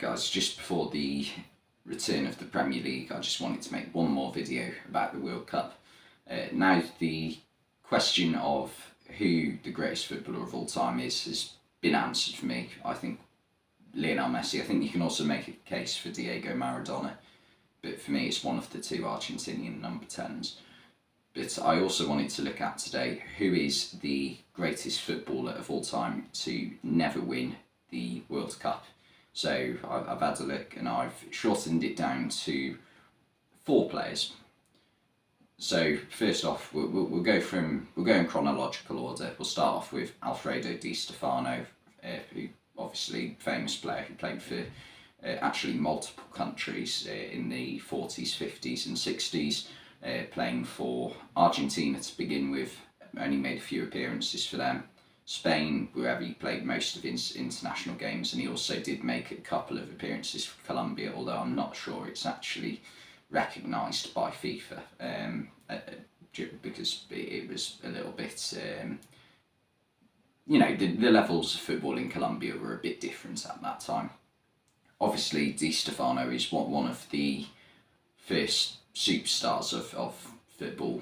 guys, just before the return of the Premier League, I just wanted to make one more video about the World Cup. Now the question of who the greatest footballer of all time is has been answered for me. I think Lionel Messi. I think you can also make a case for Diego Maradona, but for me it's one of the two Argentinian number 10s. But I also wanted to look at today who is the greatest footballer of all time to never win the World Cup. So I've had a look and I've shortened it down to 4 players. So first off, we'll go in chronological order. We'll start off with Alfredo Di Stefano, who obviously famous player who played for actually multiple countries in the 40s, 50s and 60s, playing for Argentina to begin with, only made a few appearances for them. Spain, wherever he played most of his international games, and he also did make a couple of appearances for Colombia, although I'm not sure it's actually recognised by FIFA, because it was a little bit, the levels of football in Colombia were a bit different at that time. Obviously, Di Stefano is one of the first superstars of football.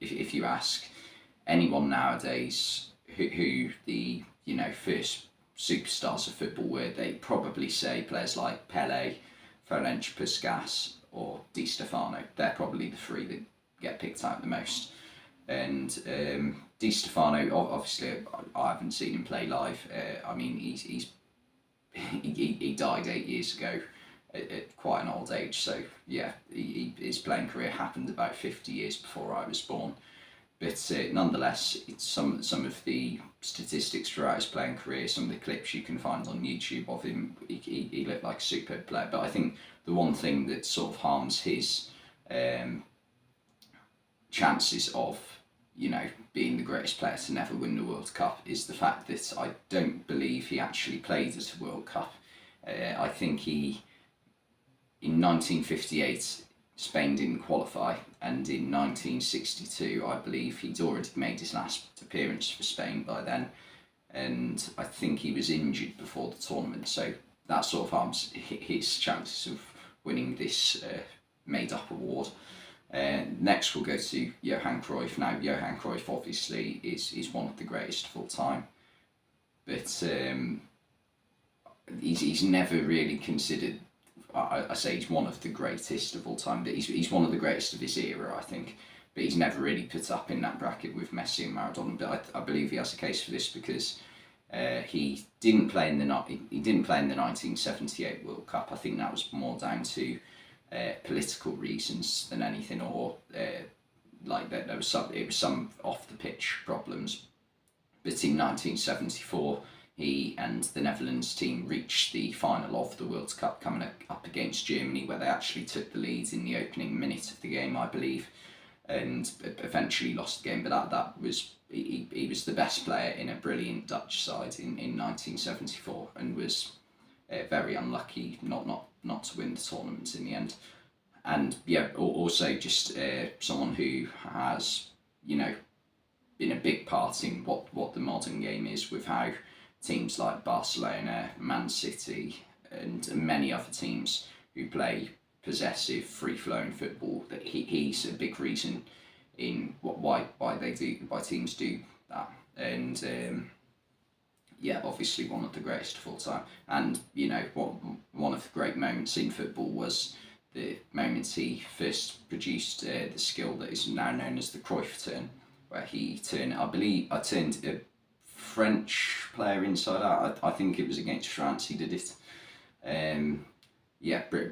If you ask anyone nowadays who the first superstars of football were, they probably say players like Pele, Ferenc Puskas or Di Stefano. They're probably the 3 that get picked out the most. And Di Stefano, obviously I haven't seen him play live. He died 8 years ago at quite an old age, so yeah, his playing career happened about 50 years before I was born. But nonetheless, it's some of the statistics throughout his playing career, some of the clips you can find on YouTube of him, he looked like a superb player. But I think the one thing that sort of harms his chances of being the greatest player to never win the World Cup is the fact that I don't believe he actually played at a World Cup. I think in 1958, Spain didn't qualify, and in 1962 I believe he'd already made his last appearance for Spain by then, and I think he was injured before the tournament, so that sort of harms his chances of winning this made-up award. Next we'll go to Johan Cruyff. Now Johan Cruyff obviously is one of the greatest of all time, but he's never really considered. I say he's one of the greatest of all time, but he's one of the greatest of his era, I think, but he's never really put up in that bracket with Messi and Maradona. But I believe he has a case for this because he didn't play in the 1978 World Cup. I think that was more down to political reasons than anything, or it was some off the pitch problems. But in 1974. He and the Netherlands team reached the final of the World Cup, coming up against Germany, where they actually took the lead in the opening minute of the game, I believe, and eventually lost the game. But that was he was the best player in a brilliant Dutch side in 1974, and was very unlucky not to win the tournament in the end. And yeah, also just someone who has been a big part in what the modern game is, with how teams like Barcelona, Man City and many other teams who play possessive, free-flowing football, that he's a big reason in why teams do that. And obviously one of the greatest of all time. And one of the great moments in football was the moment he first produced the skill that is now known as the Cruyff turn, where he turned a French player inside out. I think it was against France he did it.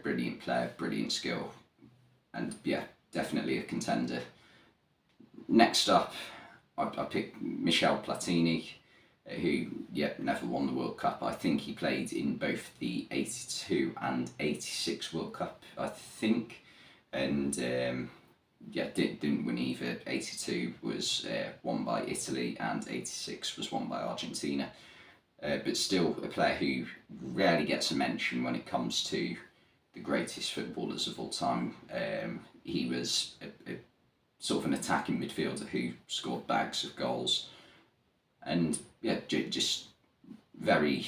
Brilliant player, brilliant skill, and definitely a contender. Next up, I picked Michel Platini, who never won the World Cup. I think he played in both the 82 and 86 World Cup, I think, and didn't win either. 82 was won by Italy and 86 was won by Argentina. But still a player who rarely gets a mention when it comes to the greatest footballers of all time. He was a sort of an attacking midfielder who scored bags of goals, and just very,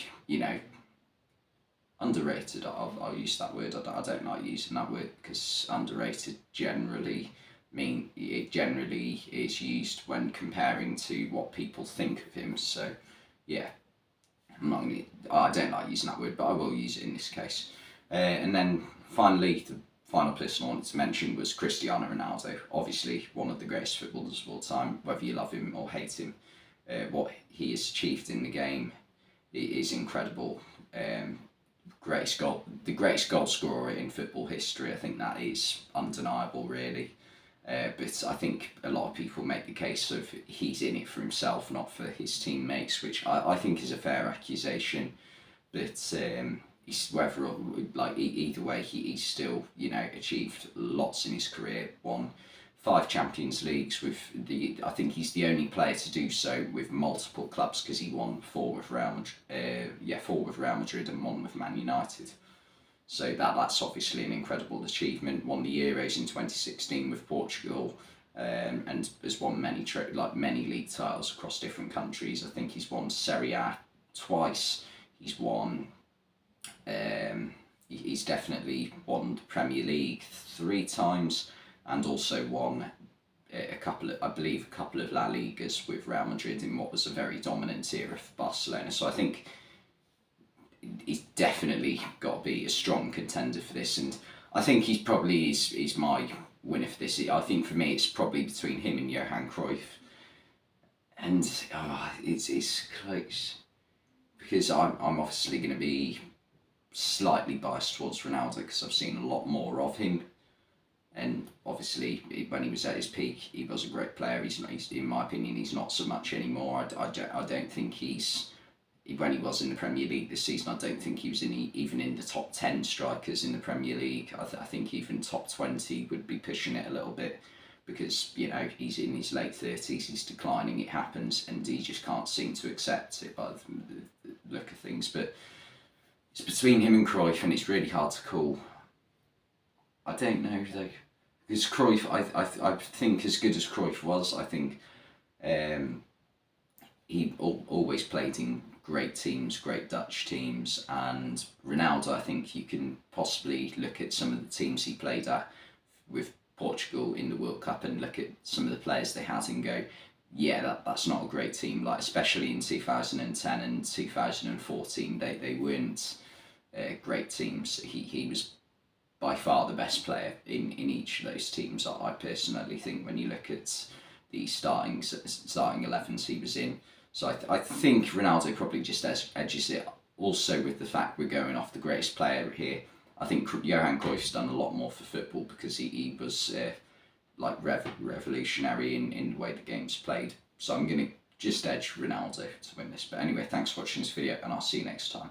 underrated. I'll use that word. I don't like using that word because underrated generally is used when comparing to what people think of him. So yeah, I don't like using that word, but I will use it in this case. And then finally, the final person I wanted to mention was Cristiano Ronaldo. Obviously, one of the greatest footballers of all time, whether you love him or hate him. What he has achieved in the game is incredible. The greatest goal scorer in football history. I think that is undeniable, really. But I think a lot of people make the case of he's in it for himself, not for his teammates, which I think is a fair accusation. But he's either way, he's still achieved lots in his career. Won 5 Champions Leagues with I think he's the only player to do so with multiple clubs, because he won 4 with Real Madrid, 4 with Real Madrid and 1 with Man United. So that's obviously an incredible achievement. Won the Euros in 2016 with Portugal, and has won many league titles across different countries. I think he's won Serie A twice. He's won. He's definitely won the Premier League 3 times, and also won a couple of La Ligas with Real Madrid in what was a very dominant era for Barcelona. So I think he's definitely got to be a strong contender for this, and I think he's probably is my winner for this. I think for me it's probably between him and Johan Cruyff, and it's close because I'm obviously going to be slightly biased towards Ronaldo because I've seen a lot more of him, and obviously when he was at his peak he was a great player. He's in my opinion he's not so much anymore. I don't think when he was in the Premier League this season, I don't think he was even in the top 10 strikers in the Premier League. I think even top 20 would be pushing it a little bit, because he's in his late 30s, he's declining, it happens, and he just can't seem to accept it by the look of things. But it's between him and Cruyff, and it's really hard to call. I don't know though, because Cruyff, I think as good as Cruyff was, I think he always played in great teams, great Dutch teams, and Ronaldo, I think you can possibly look at some of the teams he played at with Portugal in the World Cup and look at some of the players they had and go, yeah, that's not a great team. Like especially in 2010 and 2014, they weren't great teams. He was by far the best player in each of those teams. I personally think when you look at the starting 11s he was in. So I think Ronaldo probably just edges it. Also with the fact we're going off the greatest player here, I think Johan Cruyff's done a lot more for football because he was revolutionary in the way the game's played. So I'm going to just edge Ronaldo to win this. But anyway, thanks for watching this video, and I'll see you next time.